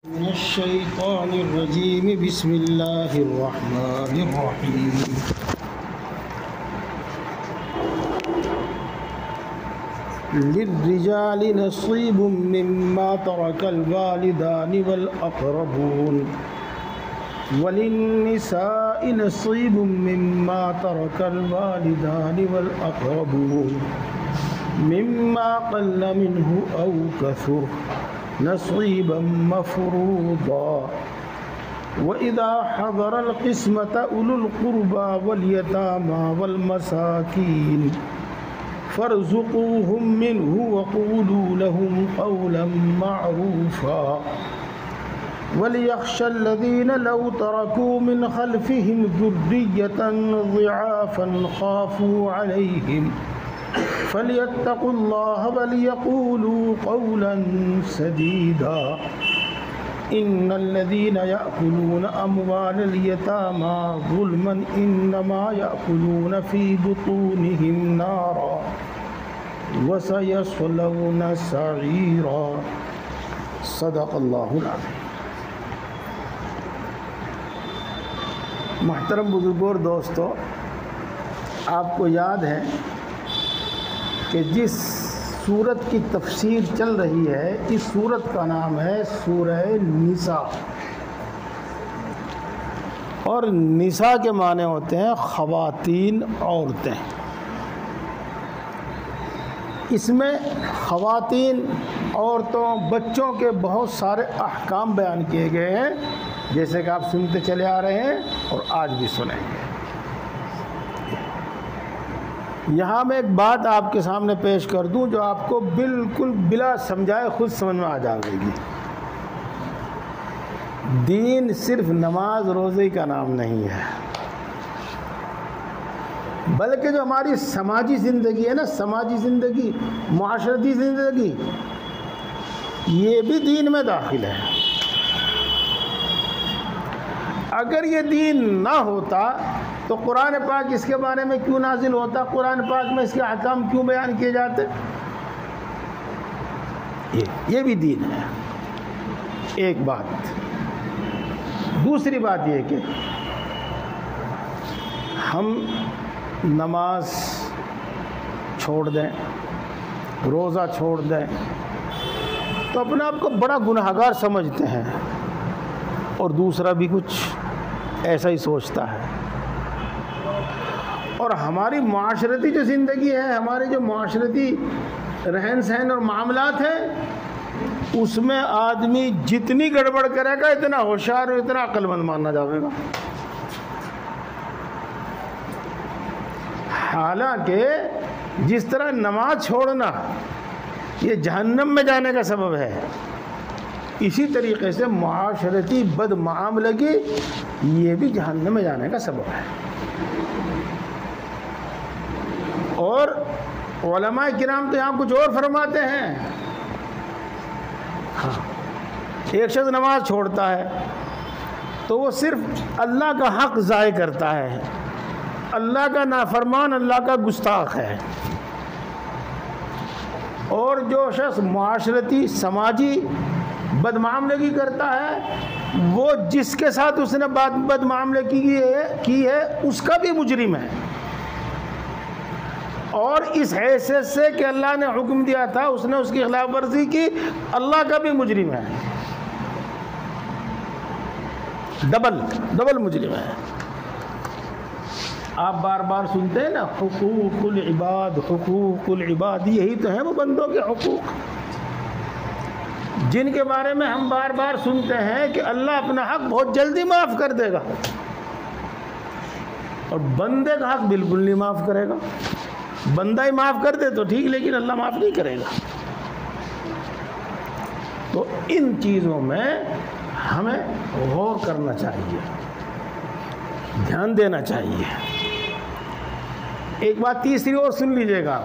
मिनश्शैतानिर्रजीम बिस्मिल्लाहिर्रहमानिर्रहीम। लिर्रिजालि नसीबुम मिम्मा तरकल वालिदानि वल अक़रबून वलिन्निसाइ नसीबुम मिम्मा तरकल वालिदानि वल अक़रबून मिम्मा क़ल्ल मिन्हु औ कसुर नसीबम मफ़रूज़ा व इज़ा हज़रल क़िस्मत उलुल क़ुरबा वल यतामा वल मसाकीन फ़रज़ुक़ूहुम मिन्हु वक़ूलू लहुम क़ौलन मअरूफ़ा वलियख़्शल्लज़ीन लौ तरकू मिन ख़ल्फ़िहिम ज़ुर्रिय्यतन ज़िआफ़न ख़ाफ़ू अलैहिम फ़लियत्तक़ुल्लाह वलियक़ूलू क़ौलन सदीदा इन्नल्लज़ीन यअकुलून अम्वालल यतामा ज़ुल्मन इन्नमा यअकुलून फ़ी बुतूनिहिम नारा वसयस्लौन सईरा। सदक़ल्लाहुल अज़ीम। मोहतरम बुज़ुर्गों और दोस्तों, आपको याद है कि जिस सूरत की तफसीर चल रही है, इस सूरत का नाम है सूरह निसा। और निसा के माने होते हैं ख़वातीन, औरतें। इसमें ख़वातीन, औरतों, बच्चों के बहुत सारे अहकाम बयान किए गए हैं, जैसे कि आप सुनते चले आ रहे हैं और आज भी सुनेंगे। यहाँ मैं एक बात आपके सामने पेश कर दूं जो आपको बिल्कुल बिला समझाए खुद समझ में आ जाएगी। दीन सिर्फ नमाज रोज़े का नाम नहीं है, बल्कि जो हमारी समाजी ज़िंदगी है ना, समाजी ज़िंदगी, माशरती ज़िंदगी, ये भी दीन में दाखिल है। अगर ये दीन ना होता तो कुरान पाक इसके बारे में क्यों नाजिल होता, कुरान पाक में इसके अहकाम क्यों बयान किए जाते। ये भी दीन है। एक बात। दूसरी बात ये कि हम नमाज छोड़ दें, रोज़ा छोड़ दें तो अपने आप को बड़ा गुनहगार समझते हैं, और दूसरा भी कुछ ऐसा ही सोचता है। और हमारी माशरती जो ज़िंदगी है, हमारे जो माशरती रहन सहन और मामलात हैं, उसमें आदमी जितनी गड़बड़ करेगा इतना होशियार और इतना अक्लमंद माना जाएगा। हालांकि जिस तरह नमाज छोड़ना ये जहन्नम में जाने का सबब है, इसी तरीके से माशरती बदमामलगी ये भी जहन्नम में जाने का सबब है। और उलमा किराम तो यहाँ कुछ और फरमाते हैं। हाँ, एक शख्स नमाज छोड़ता है तो वो सिर्फ अल्लाह का हक ज़ाय करता है, अल्लाह का नाफरमान, अल्लाह का गुस्ताख है। और जो शख्स माशरती समाजी बदमामलगी करता है, वो जिसके साथ उसने बदमामलगी की है उसका भी मुजरिम है। और इस हैसियत से कि अल्लाह ने हुक्म दिया था, उसने उसकी खिलाफ वर्जी की, अल्लाह का भी मुजरिम है। डबल मुजरिम है। आप बार बार सुनते हैं ना, हुकूकुल इबाद, यही तो है वो बंदों के हुकूक जिनके बारे में हम बार बार सुनते हैं कि अल्लाह अपना हक बहुत जल्दी माफ़ कर देगा, और बंदे का हक बिल्कुल नहीं माफ़ करेगा। बंदा ही माफ़ कर दे तो ठीक, लेकिन अल्लाह माफ़ नहीं करेगा। तो इन चीज़ों में हमें गौर करना चाहिए, ध्यान देना चाहिए। एक बात तीसरी और सुन लीजिएगा,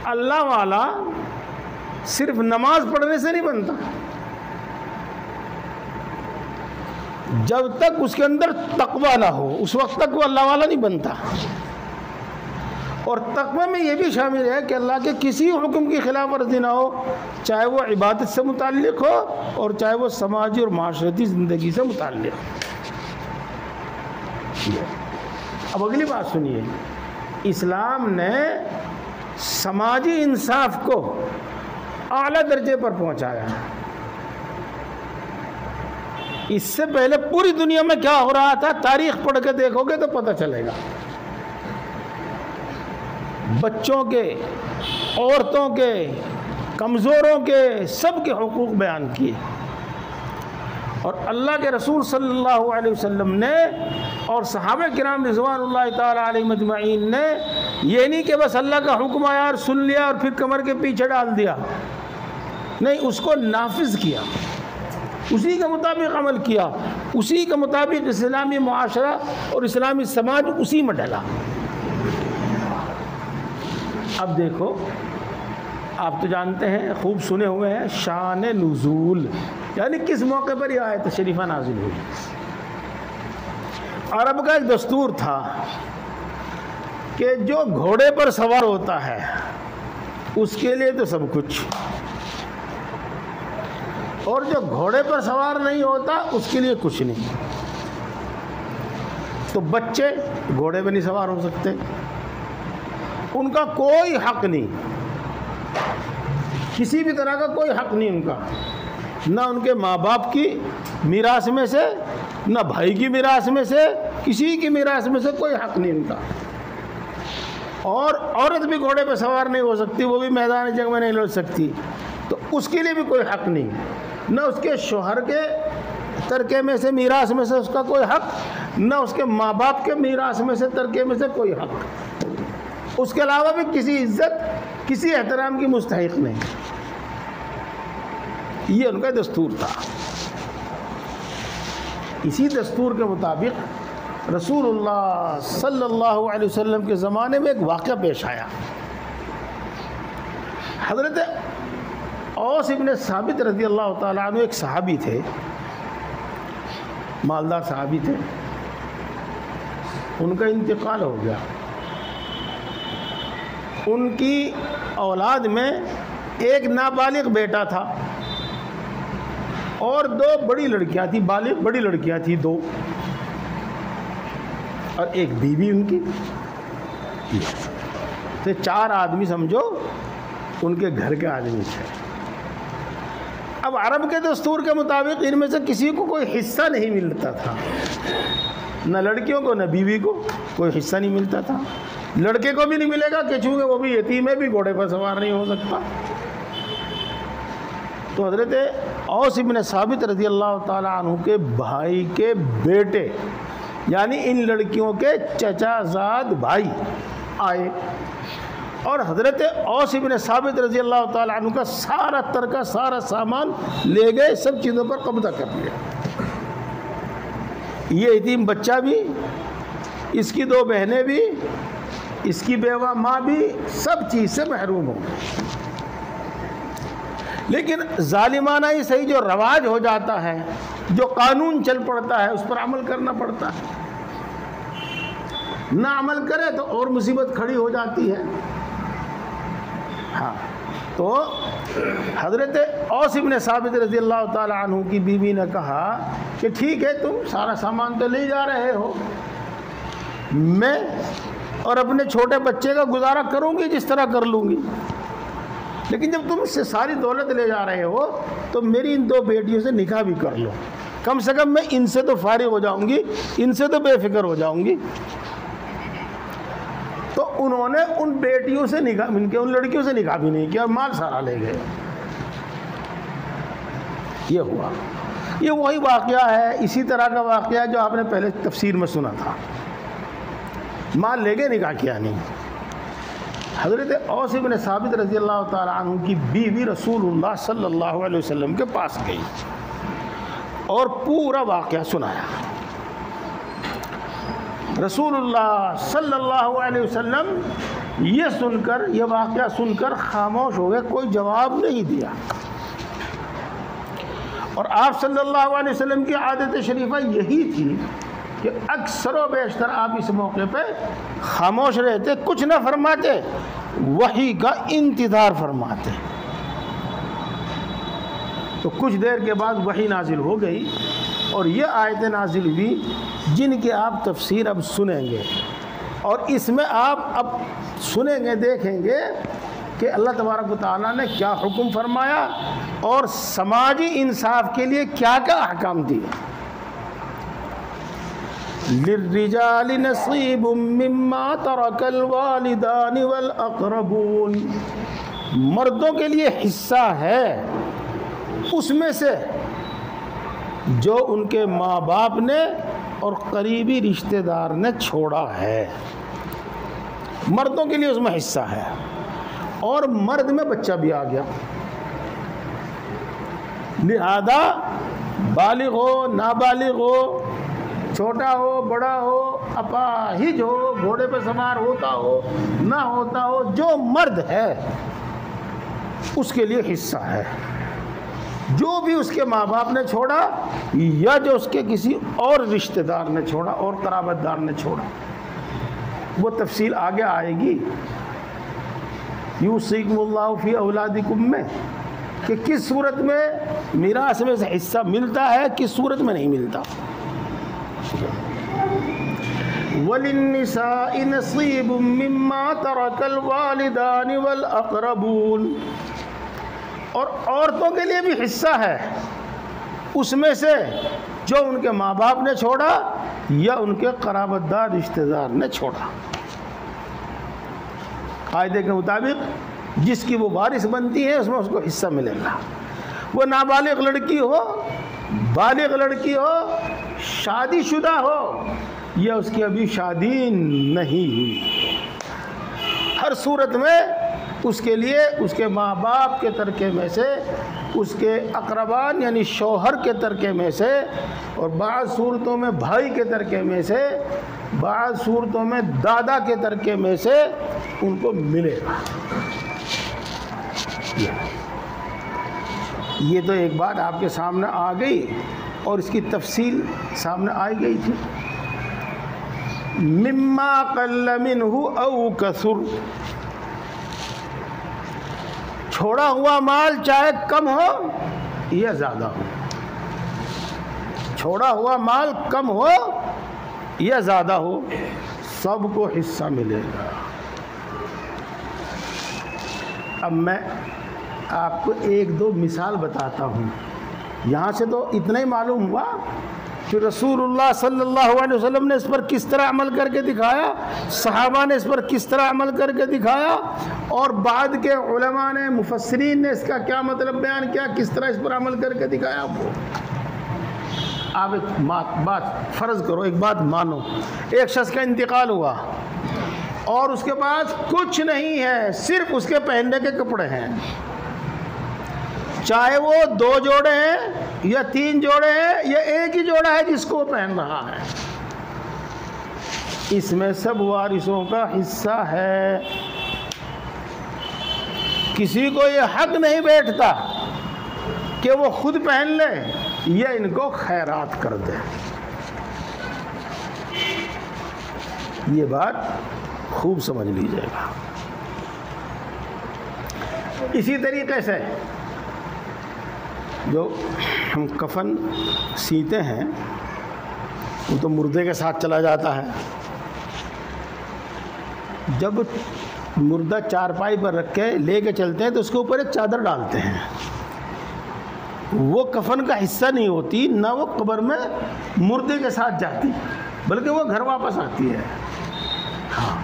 अल्लाह वाला सिर्फ नमाज पढ़ने से नहीं बनता। जब तक उसके अंदर तकवा ना हो, उस वक्त तक वो अल्लाह वाला नहीं बनता। और तक़वा में ये भी शामिल है कि अल्लाह के किसी हुक्म की खिलाफ वर्जी ना हो, चाहे वो इबादत से मुताल्लिक़ हो और चाहे वो समाजी और माशरती ज़िंदगी से मुताल्लिक़ हो। अब अगली बात सुनिए, इस्लाम ने समाजी इंसाफ को आला दर्जे पर पहुंचाया। इससे पहले पूरी दुनिया में क्या हो रहा था, तारीख पढ़ के देखोगे तो पता चलेगा। बच्चों के, औरतों के, कमज़ोरों के, सब के हुकूक बयान किए। और अल्लाह के रसूल सल्लल्लाहु अलैहि वसल्लम ने और सहाबा किराम रिज़वानुल्लाहि ताला अलैहिम अजमईन ने ये नहीं कि बस अल्लाह का हुक्म आया और सुन लिया और फिर कमर के पीछे डाल दिया, नहीं, उसको नाफिज किया, उसी के मुताबिक अमल किया, उसी के मुताबिक इस्लामी मुआशरा और इस्लामी समाज उसी में डला। अब देखो, आप तो जानते हैं, खूब सुने हुए हैं, शान नुज़ूल, यानी किस मौके पर यह आयत शरीफा नाज़िल हुई। अरब का एक दस्तूर था कि जो घोड़े पर सवार होता है उसके लिए तो सब कुछ, और जो घोड़े पर सवार नहीं होता उसके लिए कुछ नहीं। तो बच्चे घोड़े पर नहीं सवार हो सकते, उनका कोई हक नहीं, किसी भी तरह का कोई हक नहीं उनका, ना उनके माँ बाप की मीरास में से, ना भाई की मीरास में से, किसी की मीरास में से कोई हक नहीं उनका। और औरत भी घोड़े पर सवार नहीं हो सकती, वो भी मैदान जंग में नहीं लड़ सकती, तो उसके लिए भी कोई हक नहीं, न उसके शोहर के तरके में से, मीरास में से उसका कोई हक, न उसके माँ बाप के मीरास में से, तरके में से कोई हक। उसके अलावा भी किसी इज्जत, किसी एहतराम की मुस्तहिक नहीं। ये उनका दस्तूर था। इसी दस्तूर के मुताबिक रसूलुल्लाह सल्लल्लाहु अलैहि वसल्लम के ज़माने में एक वाक़या पेश आया। हज़रत औस इब्न साबित रज़ी अल्लाह ताला अन्हु एक सहाबी थे, मालदार सहाबी थे, उनका इंतकाल हो गया। उनकी औलाद में एक नाबालिग बेटा था और दो बड़ी लड़कियां थी, बालिग बड़ी लड़कियां थी दो, और एक बीवी उनकी। तो चार आदमी समझो उनके घर के आदमी थे। अब अरब के दस्तूर के मुताबिक इनमें से किसी को कोई हिस्सा नहीं मिलता था, न लड़कियों को न बीवी को कोई हिस्सा नहीं मिलता था। लड़के को भी नहीं मिलेगा कि चूँकि वो भी यतीम है, भी घोड़े पर सवार नहीं हो सकता। तो हज़रत औस इब्न साबित रज़ी अल्लाह ताला अन्हु के भाई के बेटे, यानी इन लड़कियों के चचाजाद भाई आए और हज़रत औस इब्न साबित रज़ी अल्लाह ताला अन्हु का सारा तरका, सारा सामान ले गए, सब चीज़ों पर कब्जा कर लिया। ये यतीम बच्चा भी, इसकी दो बहनें भी, इसकी बेवा माँ भी, सब चीज़ से महरूम हो गए। लेकिन जालिमाना ही सही, जो रवाज हो जाता है, जो कानून चल पड़ता है, उस पर अमल करना पड़ता है। ना अमल करे तो और मुसीबत खड़ी हो जाती है। हाँ, तो हज़रत औस इब्न साबित रज़ी अल्लाह ताला अन्हु की बीवी ने कहा कि ठीक है, तुम सारा सामान तो ले जा रहे हो, मैं और अपने छोटे बच्चे का गुजारा करूंगी, जिस तरह कर लूँगी, लेकिन जब तुम इससे सारी दौलत ले जा रहे हो तो मेरी इन दो बेटियों से निकाह भी कर लो, कम से कम मैं इनसे तो फारिग हो जाऊंगी, इनसे तो बेफिक्र हो जाऊंगी। तो उन्होंने उन बेटियों से निकाह, इनके उन लड़कियों से निकाह भी नहीं किया और माल सारा ले गए। ये हुआ, ये वही वाक़या है, इसी तरह का वाक़या जो आपने पहले तफसीर में सुना था। माल ले गए, निकाह किया नहीं। हज़रत औस इब्न साबित रज़ी अल्लाह ताला अन्हु की बीवी रसूलुल्लाह सल्लल्लाहु अलैहि वसल्लम के पास गई और पूरा वाक़या सुनाया। रसूलुल्लाह सल्लल्लाहु अलैहि वसल्लम ये सुनकर, ये वाक़या सुनकर खामोश हो गए, कोई जवाब नहीं दिया। और आप सल्लल्लाहु अलैहि वसल्लम की आदत शरीफा यही थी कि अक्सर व बेशतर आप इस मौके पे खामोश रहते, कुछ ना फरमाते, वही का इंतज़ार फरमाते। तो कुछ देर के बाद वही नाजिल हो गई और ये आयतें नाजिल हुई जिनकी आप तफसीर अब सुनेंगे, और इसमें आप अब सुनेंगे, देखेंगे कि अल्लाह तबारक व तआला ने क्या हुक्म फरमाया और समाजी इंसाफ के लिए क्या क्या अहकाम दिए। लिर्रिजालि नसीबुम मिम्मा तरकल वालिदानि वल अक़रबून, मर्दों के लिए हिस्सा है उसमें से जो उनके माँ बाप ने और करीबी रिश्तेदार ने छोड़ा है, मर्दों के लिए उसमें हिस्सा है। और मर्द में बच्चा भी आ गया, लिहाजा बालिग हो नाबालिग हो, छोटा हो बड़ा हो, अपाहिज हो, घोड़े पर सवार होता हो ना होता हो, जो मर्द है उसके लिए हिस्सा है। जो भी उसके माँ बाप ने छोड़ा या जो उसके किसी और रिश्तेदार ने छोड़ा और कराबतदार ने छोड़ा, वो तफसील आगे आएगी यूसिकुमुल्लाहु फी औलादिकुम में, कि किस सूरत में मीरास में से हिस्सा मिलता है, किस सूरत में नहीं मिलता। वलिन्निसाइ नसीबुम मिम्मा तरकल वालिदानि वल अक़रबून, और औरतों के लिए भी हिस्सा है उसमें से जो उनके माँ बाप ने छोड़ा या उनके कराबतदार रिश्तेदार ने छोड़ा। कायदे के मुताबिक जिसकी वो वारिस बनती है उसमें उसको हिस्सा मिलेगा। वो नाबालिग लड़की हो, बालिग लड़की हो, शादीशुदा हो या उसकी अभी शादी नहीं हुई, हर सूरत में उसके लिए उसके माँ बाप के तरके में से, उसके अकरबान यानी शौहर के तरके में से, और बाज़ सूरतों में भाई के तरके में से, बाज़ सूरतों में दादा के तरके में से उनको मिलेगा। ये तो एक बात आपके सामने आ गई और इसकी तफसील सामने आई गई थी। मिम्मा क़ल्ल मिन्हु औ कसुर, छोड़ा हुआ माल चाहे कम हो या ज़्यादा हो, छोड़ा हुआ माल कम हो या ज़्यादा हो, सबको हिस्सा मिलेगा। अब मैं आपको एक दो मिसाल बताता हूँ। यहाँ से तो इतना ही मालूम हुआ कि रसूलुल्लाह सल्लल्लाहु अलैहि वसल्लम ने इस पर किस तरह अमल करके दिखाया, सहाबा ने इस पर किस तरह अमल करके दिखाया, और बाद के उलमा ने, मुफस्सिरीन ने इसका क्या मतलब बयान किया, किस तरह इस पर अमल करके दिखाया। वो आप एक बात फ़र्ज़ करो, एक बात मानो, एक शख्स का इंतकाल हुआ और उसके पास कुछ नहीं है, सिर्फ उसके पहनने के कपड़े हैं, चाहे वो 2 जोड़े हैं या 3 जोड़े हैं या एक ही जोड़ा है जिसको वो पहन रहा है, इसमें सब वारिसों का हिस्सा है। किसी को ये हक नहीं बैठता कि वो खुद पहन ले या इनको खैरात कर दे। ये बात खूब समझ लीजिएगा। इसी तरीके से जो हम कफन सीते हैं वो तो मुर्दे के साथ चला जाता है। जब मुर्दा चारपाई पर रख के लेके चलते हैं तो उसके ऊपर एक चादर डालते हैं, वो कफन का हिस्सा नहीं होती, ना वो कब्र में मुर्दे के साथ जाती, बल्कि वो घर वापस आती है। हाँ,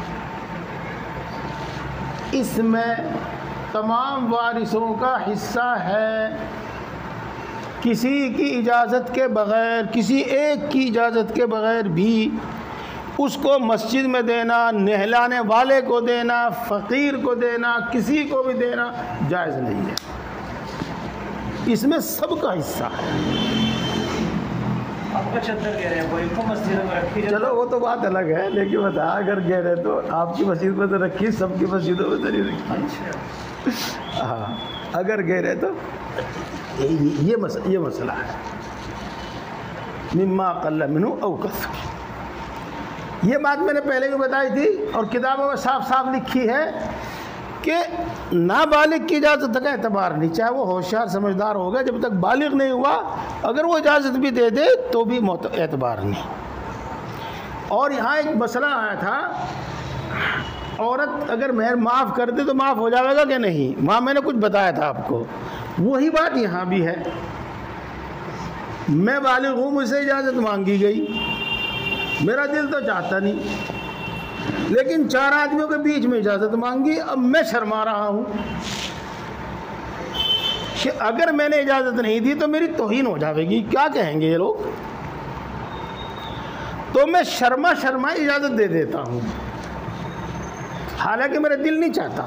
इसमें तमाम वारिसों का हिस्सा है। किसी की इजाज़त के बग़ैर, किसी एक की इजाज़त के बग़ैर भी उसको मस्जिद में देना, नहलाने वाले को देना, फ़कीर को देना, किसी को भी देना जायज़ नहीं है। इसमें सबका हिस्सा है। आपका चद्दर कह रहे हैं कोई को मस्जिद में रखी, चलो वो तो बात अलग है, लेकिन बता अगर कह रहे तो आपकी मस्जिद में तो रखी, सबकी मस्जिदों में तो नहीं रखी। अच्छा, हाँ, अगर कह रहे तो ये मसला है। मिम्मा क़ल्ल मिन्हु औ कसर। ये बात मैंने पहले भी बताई थी और किताबों में साफ साफ लिखी है कि नाबालिग की इजाज़त का एतबार नहीं, चाहे वो होशियार समझदार होगा, जब तक बालिग नहीं हुआ अगर वो इजाज़त भी दे दे तो भी एतबार नहीं। और यहाँ एक मसला आया था, औरत अगर मेहर माफ़ कर दे तो माफ़ हो जाएगा कि नहीं, वहाँ मैंने कुछ बताया था आपको, वही बात यहाँ भी है। मैं बालिग हूँ, मुझसे इजाज़त मांगी गई, मेरा दिल तो चाहता नहीं, लेकिन 4 आदमियों के बीच में इजाज़त मांगी, अब मैं शर्मा रहा हूँ कि अगर मैंने इजाज़त नहीं दी तो मेरी तौहीन हो जाएगी, क्या कहेंगे ये लोग, तो मैं शर्मा इजाज़त दे देता हूँ, हालांकि मेरा दिल नहीं चाहता,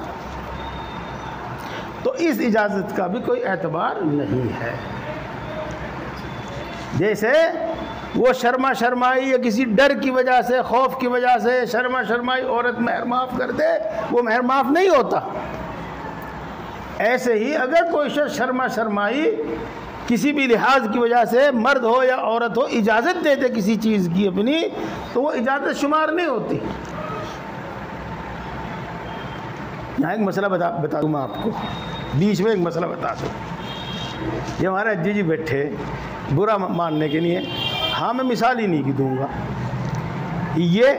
तो इस इजाज़त का भी कोई एतबार नहीं है। जैसे वो शर्माई या किसी डर की वजह से, खौफ की वजह से शर्माई औरत मेहर माफ़ कर दे, वो मेहर माफ़ नहीं होता। ऐसे ही अगर कोई शख्स शर्माई किसी भी लिहाज की वजह से, मर्द हो या औरत हो, इजाज़त दे दे किसी चीज़ की अपनी, तो वो इजाज़त शुमार नहीं होती। यहाँ एक मसला बता दूँ मैं आपको, बीच में एक मसला बता दूँ। ये हमारे अज्जी जी बैठे बुरा मानने के लिए, हाँ मैं मिसाल ही नहीं की दूँगा, ये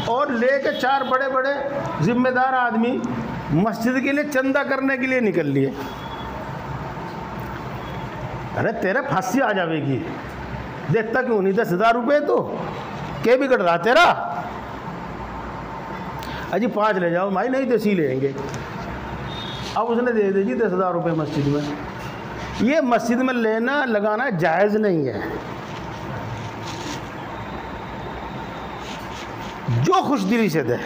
और लेके 4 बड़े बड़े जिम्मेदार आदमी मस्जिद के लिए चंदा करने के लिए निकल लिए। अरे तेरे फांसी आ जाएगी, देखता क्यों नहीं, 10,000 रुपये तो के बिगड़ रहा तेरा, अजी 5 ले जाओ, भाई नहीं 10 ही लेंगे। अब उसने दे दी जी 10,000 रुपये मस्जिद में। ये मस्जिद में लेना लगाना जायज़ नहीं है। जो खुश दिली से दे,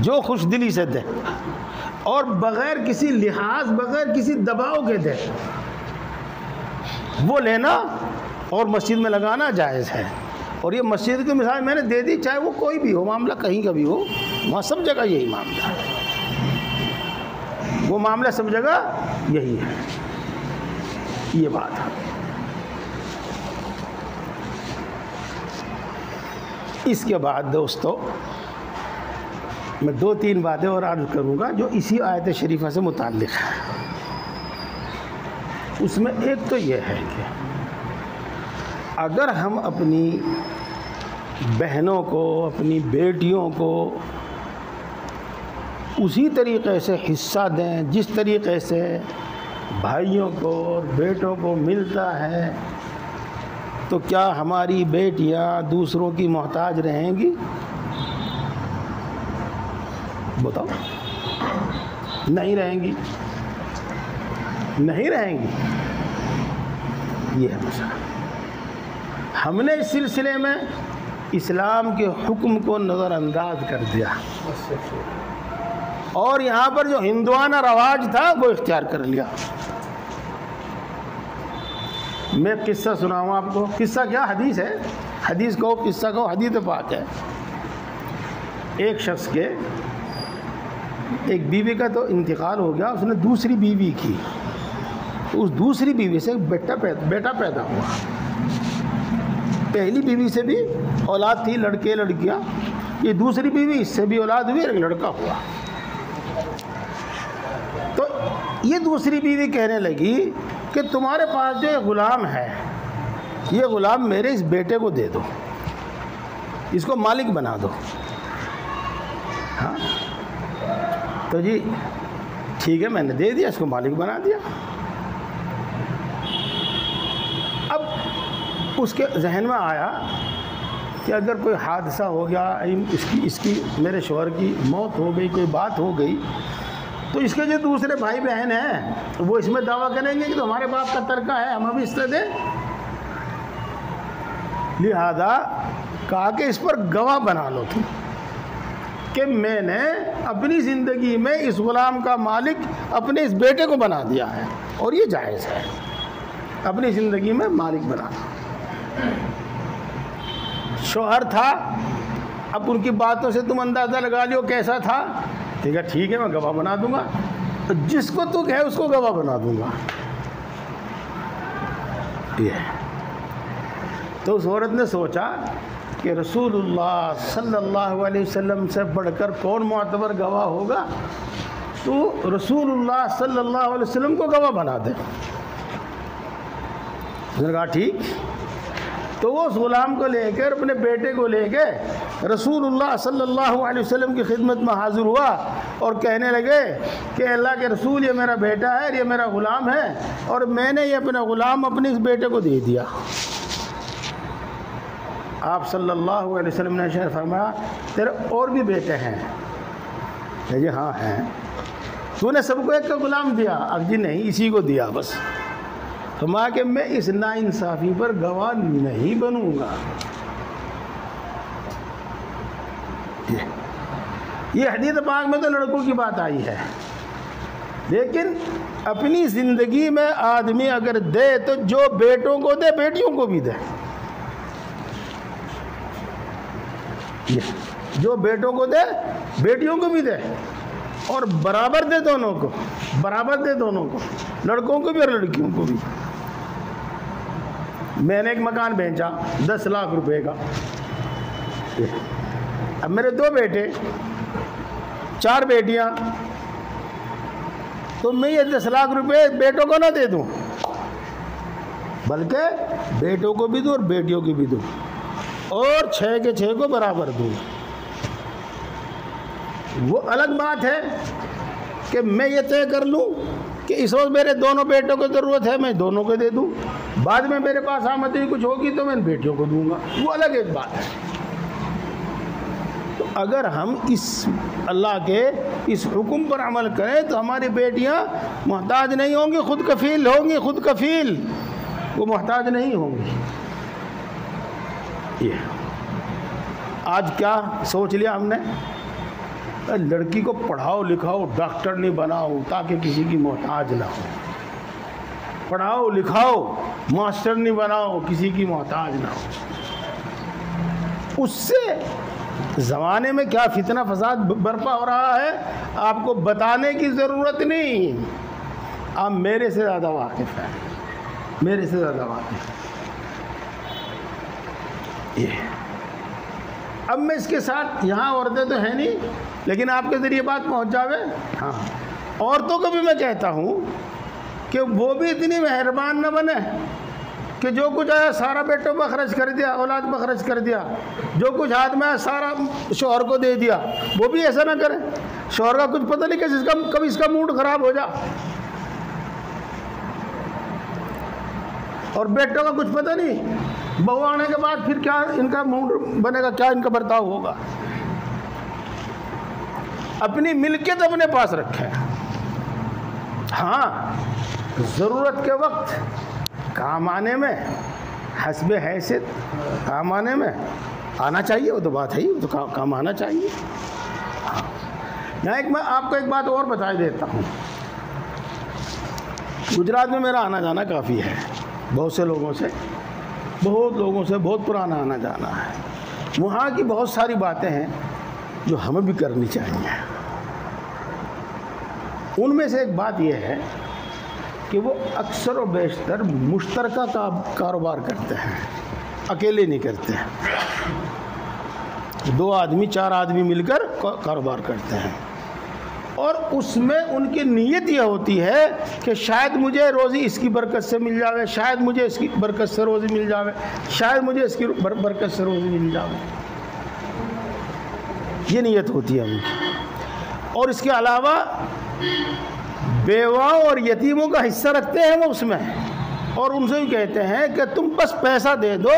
जो खुश दिली से दे और बग़ैर किसी लिहाज, बग़ैर किसी दबाव के दे, वो लेना और मस्जिद में लगाना जायज़ है। और ये मस्जिद की मिसाल मैंने दे दी, चाहे वो कोई भी हो, मामला कहीं का भी हो, वहाँ सब जगह यही मामला है, वो मामला सब जगह यही है। ये बात है। इसके बाद दोस्तों मैं 2-3 बातें और अर्ज़ करूँगा जो इसी आयत शरीफा से मुताल्लिक़ है। उसमें एक तो ये है कि अगर हम अपनी बहनों को, अपनी बेटियों को उसी तरीक़े से हिस्सा दें जिस तरीक़े से भाइयों को और बेटों को मिलता है, तो क्या हमारी बेटियां दूसरों की मोहताज रहेंगी? बताओ, नहीं रहेंगी, नहीं रहेंगी। ये है मसला। हमने इस सिलसिले में इस्लाम के हुक्म को नज़रअंदाज कर दिया और यहाँ पर जो हिंदुआना रवाज था वो इख्तियार कर लिया। मैं किस्सा सुनाऊँ आपको। किस्सा क्या, हदीस है, हदीस कहो किस्सा कहो, हदीस पाक है। एक शख्स के एक बीवी का तो इंतकाल हो गया, उसने दूसरी बीवी की, तो उस दूसरी बीवी से एक बेटा पैदा हुआ। पहली बीवी से भी औलाद थी, लड़के लड़कियां, ये दूसरी बीवी, इससे भी औलाद हुई, एक लड़का हुआ। तो ये दूसरी बीवी कहने लगी कि तुम्हारे पास जो ये ग़ुलाम है, ये ग़ुलाम मेरे इस बेटे को दे दो, इसको मालिक बना दो। हाँ तो जी ठीक है, मैंने दे दिया, इसको मालिक बना दिया। अब उसके जहन में आया कि अगर कोई हादसा हो गया, इसकी मेरे शौहर की मौत हो गई, कोई बात हो गई, तो इसके जो दूसरे भाई बहन हैं वो इसमें दावा करेंगे कि तो हमारे बाप का तरका है, हम अभी इससे दें। लिहाजा कहा कि इस पर गवाह बना लो तुम कि मैंने अपनी ज़िंदगी में इस ग़ुलाम का मालिक अपने इस बेटे को बना दिया है और ये जायज़ है, अपनी ज़िंदगी में मालिक बना। शौहर था, अब उनकी बातों से तुम अंदाज़ा लगा लियो कैसा था। ठीक है मैं गवाह बना दूंगा, तो जिसको तू कहे उसको गवाह बना दूंगा। ये तो उस औरत ने सोचा कि रसूलुल्लाह सल्लल्लाहु अलैहि वसल्लम से बढ़कर कौन मोतबर गवाह होगा, तो रसूलुल्लाह सल्लल्लाहु अलैहि वसल्लम को गवाह बना दे। उसने कहा ठीक। तो वो उस गुलाम को लेकर, अपने बेटे को लेकर रसूलुल्लाह सल्लल्लाहु अलैहि वसल्लम की खिदमत में हाजिर हुआ और कहने लगे कि अल्लाह के रसूल, ये मेरा बेटा है, ये मेरा ग़ुलाम है, और मैंने ये अपना ग़ुलाम अपने इस बेटे को दे दिया। आप सल्लल्लाहु अलैहि वसल्लम ने शेर फरमाया, तेरे और भी बेटे हैं? जी हाँ हैं। तूने सबको एक का ग़ुलाम दिया? अब जी नहीं, इसी को दिया बस। फरमाया कि मैं इस नाइंसाफ़ी पर गवाह नहीं बनूंगा। ये हदीस पाक में तो लड़कों की बात आई है, लेकिन अपनी ज़िंदगी में आदमी अगर दे तो जो बेटों को दे, बेटियों को भी दे। जो बेटों को दे, बेटियों को भी दे, और बराबर दे दोनों को, बराबर दे दोनों को, लड़कों को भी और लड़कियों को भी। मैंने एक मकान बेचा 10 लाख रुपए का। अब मेरे 2 बेटे, 4 बेटियां, तो मैं ये 10 लाख रुपए बेटों को ना दे दूं, बल्कि बेटों को भी दूं और बेटियों को भी दूं, और 6 के 6 को बराबर दूं। वो अलग बात है कि मैं ये तय कर लूं कि इस वक्त मेरे दोनों बेटों को ज़रूरत है, मैं दोनों को दे दूं, बाद में मेरे पास आमदनी कुछ होगी तो मैं बेटियों को दूंगा, वो अलग एक बात है। तो अगर हम इस अल्लाह के इस हुक्म पर अमल करें तो हमारी बेटियां मोहताज नहीं होंगी, खुद कफील होंगी, खुद कफील, वो मोहताज नहीं होंगी। ये आज क्या सोच लिया हमने, लड़की को पढ़ाओ लिखाओ, डॉक्टर नहीं बनाओ ताकि किसी की मोहताज ना हो, पढ़ाओ लिखाओ, मास्टर नहीं बनाओ किसी की मोहताज ना हो। उससे ज़माने में क्या फितना फसाद बर्पा हो रहा है, आपको बताने की ज़रूरत नहीं, आप मेरे से ज़्यादा वाकिफ़ हैं, मेरे से ज़्यादा वाकिफ़। ये अब मैं इसके साथ, यहाँ औरतें तो हैं नहीं, लेकिन आपके ज़रिए बात पहुँच जावे। हाँ, औरतों को भी मैं कहता हूँ कि वो भी इतनी मेहरबान न बने कि जो कुछ आया सारा बेटों पर खर्च कर दिया, औलाद पर खर्च कर दिया, जो कुछ हाथ में आया सारा शौहर को दे दिया। वो भी ऐसा ना करें, शौहर का कुछ पता नहीं कि इसका कभी इसका मूड ख़राब हो जा, और बेटों का कुछ पता नहीं, बहू आने के बाद फिर क्या इनका मूड बनेगा, क्या इनका बर्ताव होगा। अपनी मिल्कियत अपने पास रखें। हाँ, ज़रूरत के वक्त काम आने में, हस्बे हैसियत काम आने में आना चाहिए, वो तो बात है ही, वो तो काम आना चाहिए। हाँ, यहाँ मैं आपको एक बात और बता देता हूँ। गुजरात में मेरा आना जाना काफ़ी है, बहुत से लोगों से, बहुत लोगों से बहुत पुराना आना जाना है। वहाँ की बहुत सारी बातें हैं जो हमें भी करनी चाहिए। उनमें से एक बात यह है कि वो अक्सर व बेशतर मुश्तरका कारोबार करते हैं, अकेले नहीं करते हैं। 2 आदमी 4 आदमी मिलकर कारोबार करते हैं, और उसमें उनकी नीयत यह होती है कि शायद मुझे रोज़ी इसकी बरकत से मिल जावे, शायद मुझे इसकी बरकत से रोज़ी मिल जावे, शायद मुझे इसकी बरकत से रोज़ी मिल जावे। ये नीयत होती है उनकी। और इसके अलावा बेवाओं और यतीमों का हिस्सा रखते हैं वो उसमें, और उनसे भी कहते हैं कि तुम बस पैसा दे दो,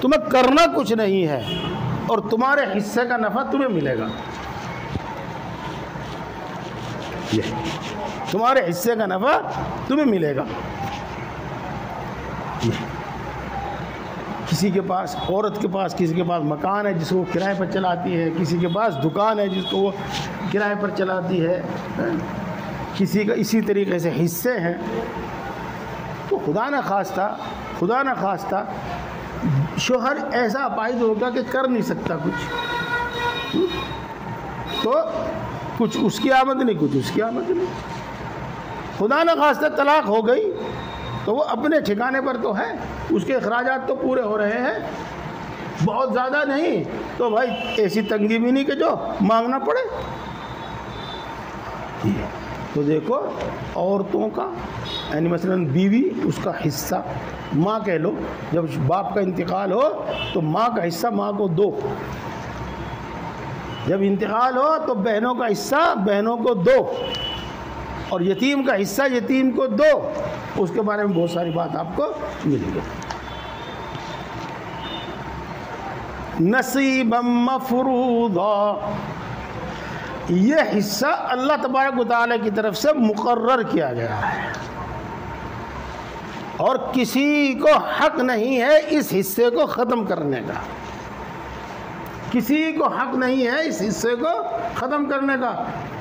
तुम्हें करना कुछ नहीं है, और तुम्हारे हिस्से का नफ़ा तुम्हें मिलेगा। ये तुम्हारे हिस्से का नफ़ा तुम्हें मिलेगा। किसी के पास, औरत के पास, किसी के पास मकान है जिसको वो किराए पर चलाती है, किसी के पास दुकान है जिसको वो किराए पर चलाती है, किसी का इसी तरीके से हिस्से हैं। तो खुदा न खास्ता शोहर ऐसा अपाहिज होगा कि कर नहीं सकता कुछ, तो कुछ उसकी आमदनी, कुछ उसकी आमदनी, खुदा न खास्ता तलाक हो गई तो वो अपने ठिकाने पर तो है, उसके अखराजात तो पूरे हो रहे हैं, बहुत ज़्यादा नहीं तो भाई ऐसी तंगी भी नहीं कि जो मांगना पड़े। तो देखो औरतों का यानी मसलन बीवी उसका हिस्सा, माँ कह लो, जब बाप का इंतकाल हो तो माँ का हिस्सा माँ को दो, जब इंतकाल हो तो बहनों का हिस्सा बहनों को दो, और यतीम का हिस्सा यतीम को दो। उसके बारे में बहुत सारी बात आपको मिलेगी। नसीबम मफरूदा, ये हिस्सा अल्लाह तबारक व तआला की तरफ से मुकर्रर किया गया है और किसी को हक नहीं है इस हिस्से को ख़त्म करने का, किसी को हक नहीं है इस हिस्से को ख़त्म करने का,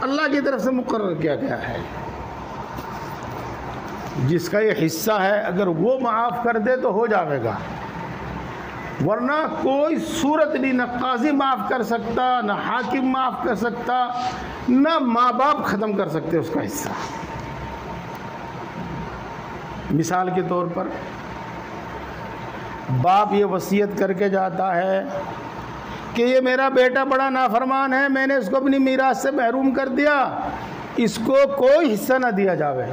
अल्लाह की तरफ से मुकर्रर किया गया है। जिसका ये हिस्सा है अगर वो माफ़ कर दे तो हो जाएगा, वरना कोई सूरत नहीं, न काजी माफ़ कर सकता, न हाकिम माफ़ कर सकता, न माँ बाप ख़त्म कर सकते उसका हिस्सा। मिसाल के तौर पर बाप ये वसीयत करके जाता है कि ये मेरा बेटा बड़ा नाफरमान है, मैंने इसको अपनी मीरास से महरूम कर दिया, इसको कोई हिस्सा ना दिया जावे।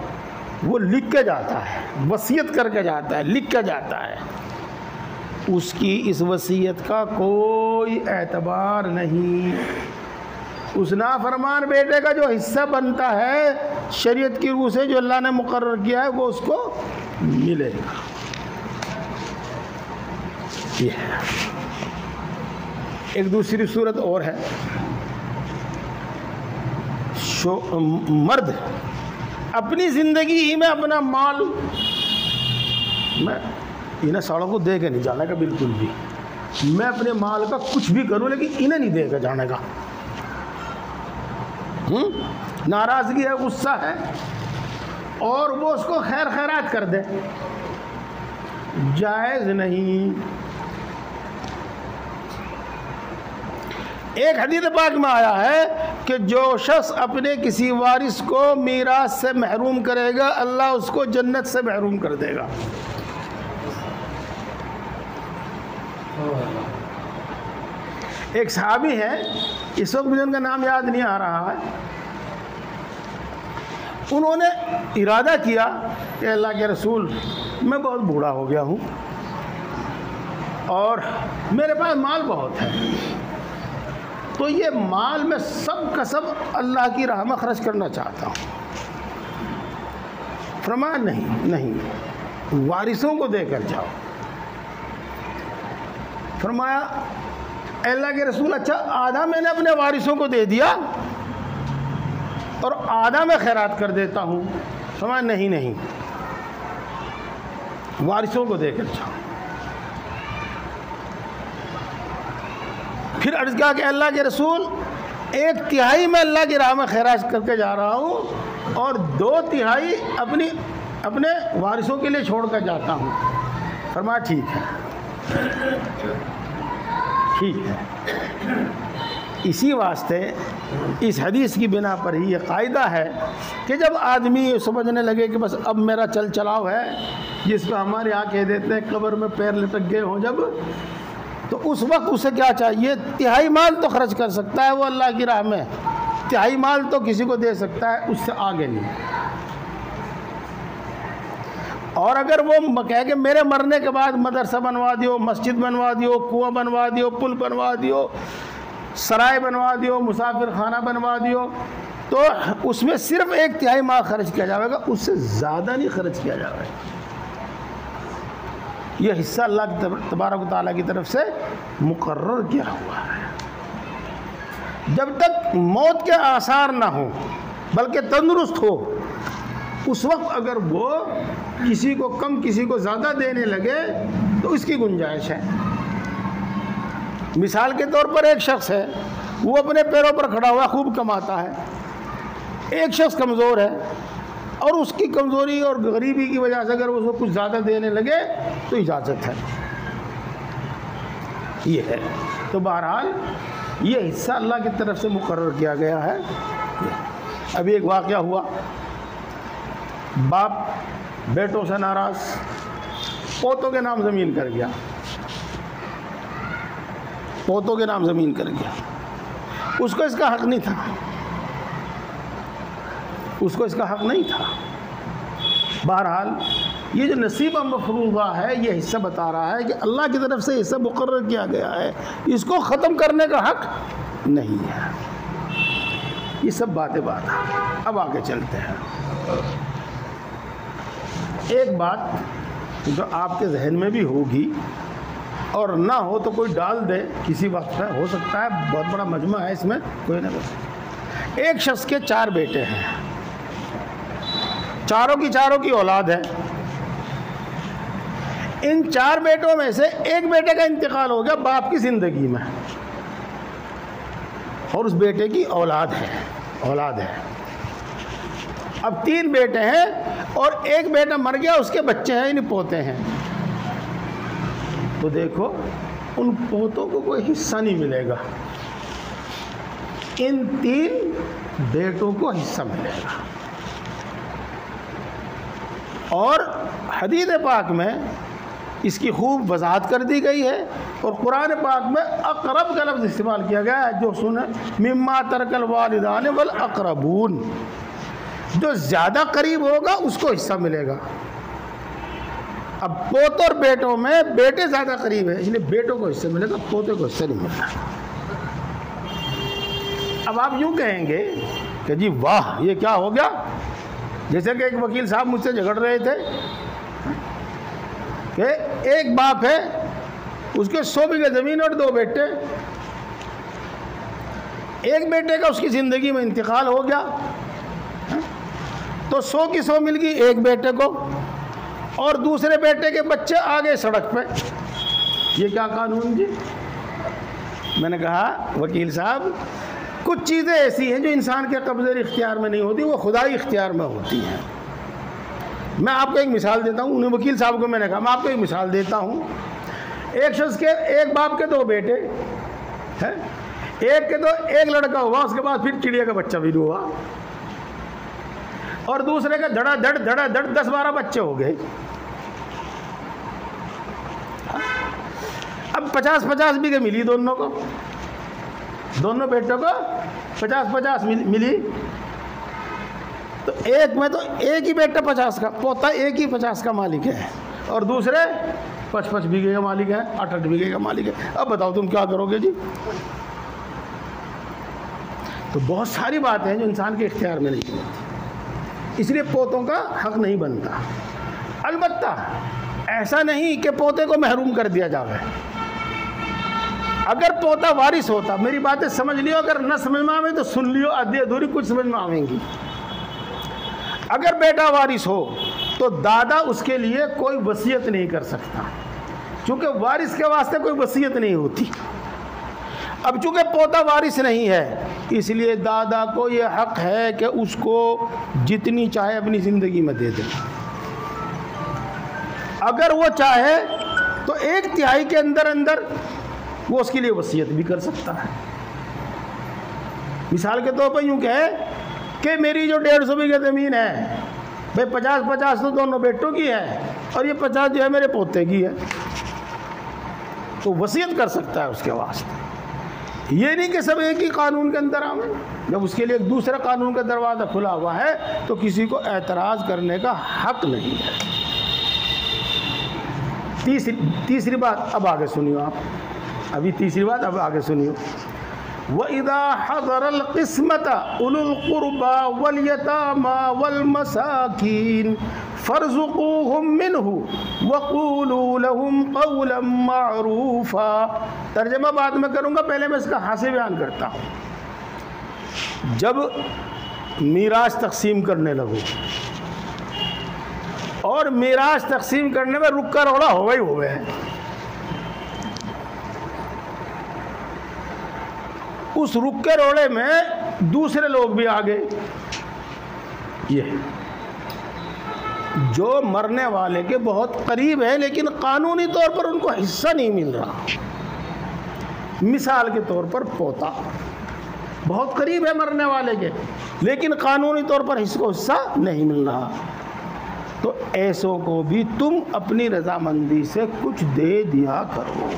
वो लिख के जाता है, वसीयत करके जाता है, लिख के जाता है, उसकी इस वसीयत का कोई एतबार नहीं। उस नाफरमान बेटे का जो हिस्सा बनता है शरीयत की रूह से, जो अल्लाह ने मुकर्रर किया है, वो उसको मिलेगा। ये है। एक दूसरी सूरत और है, मर्द अपनी ज़िंदगी में अपना माल, मैं इन्हें साड़ों को दे के नहीं जाने का बिल्कुल भी, मैं अपने माल का कुछ भी करूं लेकिन इन्हें नहीं दे के जाने का। नाराज़गी है, गुस्सा है, और वो उसको खैर खैरात कर दे, जायज़ नहीं। एक हदीस पाक में आया है कि जो शख्स अपने किसी वारिस को मीरास से महरूम करेगा, अल्लाह उसको जन्नत से महरूम कर देगा। एक सहाबी है, इस वक्त मुझे उनका नाम याद नहीं आ रहा है, उन्होंने इरादा किया कि अल्लाह के रसूल, मैं बहुत बूढ़ा हो गया हूँ और मेरे पास माल बहुत है, तो ये माल मैं सब का सब अल्लाह की राह में खर्च करना चाहता हूँ। फरमाया नहीं, वारिसों को देकर जाओ। फरमाया अल्लाह के रसूल, अच्छा आधा मैंने अपने वारिसों को दे दिया और आधा मैं खैरात कर देता हूँ। फरमाया नहीं, वारिसों को देकर जाओ। फिर अर्ज़ किया कि अल्लाह के रसूल, 1/3 मैं अल्लाह की राह में खैरात करके जा रहा हूँ और 2/3 अपने वारिसों के लिए छोड़ कर जाता हूँ। फरमाया ठीक है। इसी वास्ते इस हदीस की बिना पर ही ये कायदा है कि जब आदमी समझने लगे कि बस अब मेरा चल चलाव है, जिसको हमारे यहाँ कह देते हैं कब्र में पैर लटक गए हों जब, तो उस वक्त उसे क्या चाहिए, 1/3 माल तो खर्च कर सकता है वो अल्लाह की राह में, 1/3 माल तो किसी को दे सकता है, उससे आगे नहीं। और अगर वो कहे कि मेरे मरने के बाद मदरसा बनवा दियो, मस्जिद बनवा दियो, कुआं बनवा दियो, पुल बनवा दियो, सराय बनवा दियो, मुसाफिर खाना बनवा दियो, तो उसमें सिर्फ 1/3 माल खर्च किया जाएगा, उससे ज़्यादा नहीं खर्च किया जाएगा। यह हिस्सा अल्लाह तबारक व तआला की तरफ से मुकर्रर किया हुआ है। जब तक मौत के आसार ना हो बल्कि तंदुरुस्त हो, उस वक्त अगर वो किसी को कम किसी को ज़्यादा देने लगे तो इसकी गुंजाइश है। मिसाल के तौर पर एक शख्स है, वो अपने पैरों पर खड़ा हुआ खूब कमाता है, एक शख्स कमज़ोर है और उसकी कमज़ोरी और गरीबी की वजह से अगर उसको कुछ ज़्यादा देने लगे तो इजाज़त है। ये है। तो बहरहाल ये हिस्सा अल्लाह की तरफ से मुकर्रर किया गया है। अभी एक वाक़या हुआ, बाप बेटों से नाराज़, पोतों के नाम ज़मीन कर गया। पोतों के नाम ज़मीन कर गया, उसको इसका हक नहीं था, उसको इसका हक नहीं था। बहरहाल ये जो नसीब मफरूज़ा है, ये हिस्सा बता रहा है कि अल्लाह की तरफ से हिस्सा मुकर्रर किया गया है, इसको ख़त्म करने का हक नहीं है। ये सब बात है। अब आगे चलते हैं। एक बात जो आपके जहन में भी होगी और ना हो तो कोई डाल दे किसी वक्त पे, हो सकता है बहुत बड़ा मजमा है इसमें, कोई ना कोई। एक शख्स के 4 बेटे हैं, चारों की औलाद है। इन 4 बेटों में से एक बेटे का इंतकाल हो गया बाप की ज़िंदगी में, और उस बेटे की औलाद है। अब 3 बेटे हैं और एक बेटा मर गया, उसके बच्चे हैं, इन पोते हैं। तो देखो उन पोतों को कोई हिस्सा नहीं मिलेगा, इन 3 बेटों को हिस्सा मिलेगा। और हदीस पाक में इसकी खूब वजाहत कर दी गई है, और कुरान पाक में अक़रब का लफ्ज़ इस्तेमाल किया गया है, जो सुने मिम्मा तरकल वालिदान वल अक़रबून, जो ज़्यादा करीब होगा उसको हिस्सा मिलेगा। अब पोतों और बेटों में बेटे ज़्यादा करीब है, इसलिए बेटों को हिस्सा मिलेगा, पोते को हिस्सा नहीं मिलता। अब आप यूँ कहेंगे कि जी वाह ये क्या हो गया, जैसे कि एक वकील साहब मुझसे झगड़ रहे थे कि एक बाप है, उसके 100 बीघे ज़मीन और 2 बेटे, एक बेटे का उसकी ज़िंदगी में इंतकाल हो गया तो 100 की 100 मिल गई एक बेटे को, और दूसरे बेटे के बच्चे आ गए सड़क पे। ये क्या कानून जी? मैंने कहा वकील साहब, कुछ चीज़ें ऐसी हैं जो इंसान के कब्ज़े इख्तियार में नहीं होती, वो खुदाई इख्तियार में होती हैं। मैं आपको एक मिसाल देता हूँ। उन्हें वकील साहब को मैंने कहा मैं आपको एक मिसाल देता हूँ। एक शख्स के, एक बाप के 2 बेटे हैं, एक लड़का हुआ, उसके बाद फिर चिड़िया का बच्चा भी हुआ, और दूसरे का धड़ाधड़ 10-12 बच्चे हो गए। अब 50-50 बीघे मिली दोनों को, दोनों बेटों को 50-50 मिली। तो एक में तो एक ही बेटा 50 का, पोता एक ही 50 का मालिक है, और दूसरे 5-5 बीघे का मालिक है, 8-8 बीघे का मालिक है। अब बताओ तुम क्या करोगे जी? तो बहुत सारी बातें हैं जो इंसान के इख्तियार में नहीं होती, इसलिए पोतों का हक नहीं बनता। अलबत्ता ऐसा नहीं कि पोते को महरूम कर दिया जाए। अगर पोता वारिस होता, मेरी बातें समझ लियो, अगर न समझ में आवे तो सुन लियो, आधी अधूरी कुछ समझ में आवेंगी। अगर बेटा वारिस हो तो दादा उसके लिए कोई वसीयत नहीं कर सकता, क्योंकि वारिस के वास्ते कोई वसीयत नहीं होती। अब चूंकि पोता वारिस नहीं है, इसलिए दादा को ये हक है कि उसको जितनी चाहे अपनी ज़िंदगी में दे दे। अगर वो चाहे तो 1/3 के अंदर वो उसके लिए वसीयत भी कर सकता है। मिसाल के तौर पर यूँ कहे कि मेरी जो 150 बीघे ज़मीन है, भाई 50-50 तो दोनों बेटों की है, और ये 50 जो है मेरे पोते की है, तो वसीयत कर सकता है उसके वास्ते। ये नहीं कि सब एक ही कानून के अंदर आवे। जब उसके लिए एक दूसरा कानून का दरवाज़ा खुला हुआ है तो किसी को एतराज़ करने का हक नहीं है। तीसरी बात अब आगे सुनियो आप, अभी तीसरी बात अब आगे सुनियो। वइज़ा हज़रल क़िस्मत उलुल क़ुरबा वल यतामा वल मसाकीन फ़र्ज़ुक़ूहुम मिन्हु वक़ूलू लहुम क़ौलन मअरूफ़ा। तर्जमा बाद में करूँगा, पहले मैं इसका हासिल बयान करता हूँ। जब मीरास तकसीम करने लगो, और मीरास तकसीम करने में रुक्का रोड़ा हो ही हुए हैं, उस रुक्के रोड़े में दूसरे लोग भी आ गए, ये जो मरने वाले के बहुत करीब है, लेकिन कानूनी तौर पर उनको हिस्सा नहीं मिल रहा। मिसाल के तौर पर पोता बहुत करीब है मरने वाले के, लेकिन कानूनी तौर पर इसको हिस्सा नहीं मिल रहा। तो ऐसों को भी तुम अपनी रजामंदी से कुछ दे दिया करो।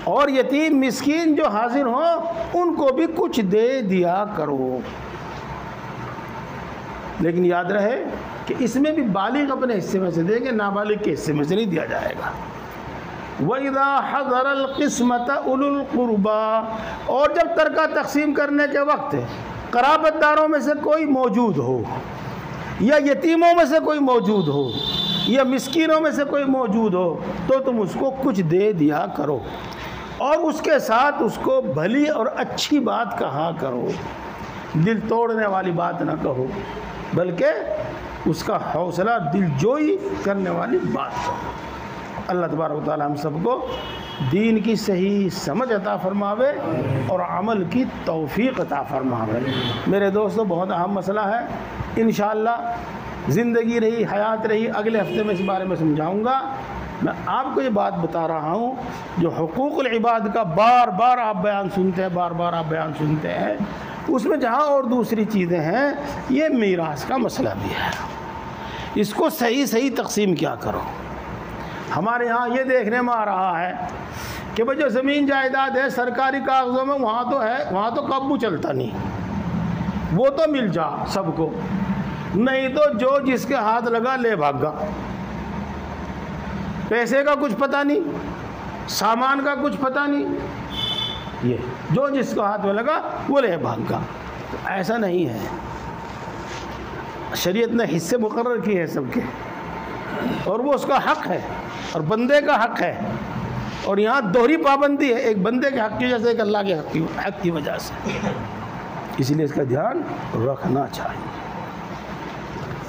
और यतीम मिस्कीन जो हाजिर हों उनको भी कुछ दे दिया करो। लेकिन याद रहे कि इसमें भी बालिग अपने हिस्से में से देंगे, नाबालिग के हिस्से में से नहीं दिया जाएगा। वइज़ा हज़रल क़िस्मत उलुल क़ुरबा, और जब तरका तकसीम करने के वक्त क़राबतदारों में से कोई मौजूद हो, या यतीमों में से कोई मौजूद हो, या मिस्कीनों में से कोई मौजूद हो, तो तुम उसको कुछ दे दिया करो और उसके साथ उसको भली और अच्छी बात कहा करो। दिल तोड़ने वाली बात ना कहो, बल्कि उसका हौसला दिलजोई करने वाली बात कहो। अल्लाह तबारक व तआला हम सबको दीन की सही समझ अता फरमावे और अमल की तौफीक अता फरमावे। मेरे दोस्तों, बहुत अहम मसला है। इंशाअल्लाह ज़िंदगी रही, हयात रही, अगले हफ्ते में इस बारे में समझाऊँगा। मैं आपको ये बात बता रहा हूँ, जो हुकूकुल इबाद का बार बार आप बयान सुनते हैं, बार बार आप बयान सुनते हैं, उसमें जहाँ और दूसरी चीज़ें हैं, ये मीरास का मसला भी है। इसको सही सही तकसीम क्या करो। हमारे यहाँ ये देखने में आ रहा है कि भाई जो ज़मीन जायदाद है सरकारी कागज़ों में, वहाँ तो है, वहाँ तो कब्बू चलता नहीं, वो तो मिल जा सबको, नहीं तो जो जिसके हाथ लगा ले भागा। पैसे का कुछ पता नहीं, सामान का कुछ पता नहीं, ये जो जिसको हाथ में लगा वो ले भागा। तो ऐसा नहीं है। शरीयत ने हिस्से मुकर्रर किए हैं सबके, और वो उसका हक है और बंदे का हक है। और यहाँ दोहरी पाबंदी है, एक बंदे के हक की वजह से, एक अल्लाह के हक की वजह से। इसलिए इसका ध्यान रखना चाहिए।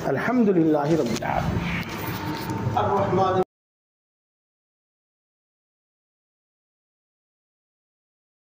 अल्हम्दुलिल्लाहि रब्बिल आलमीन।